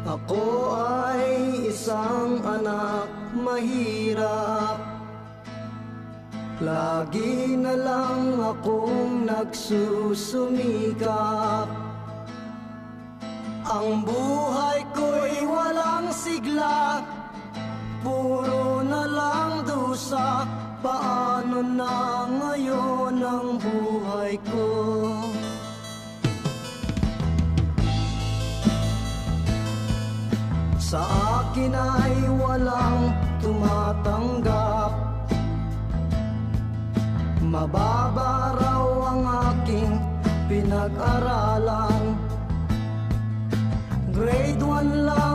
Ako ay isang anak mahirap, lagi na lang akong nagsusumikap. Ang buhay ko'y walang sigla, puro na lang dusa. Paano na ngayon ang buhay ko? Sa akin ay walang tumatanggap, mababa raw ang aking pinag-aralan. Grade 1 lang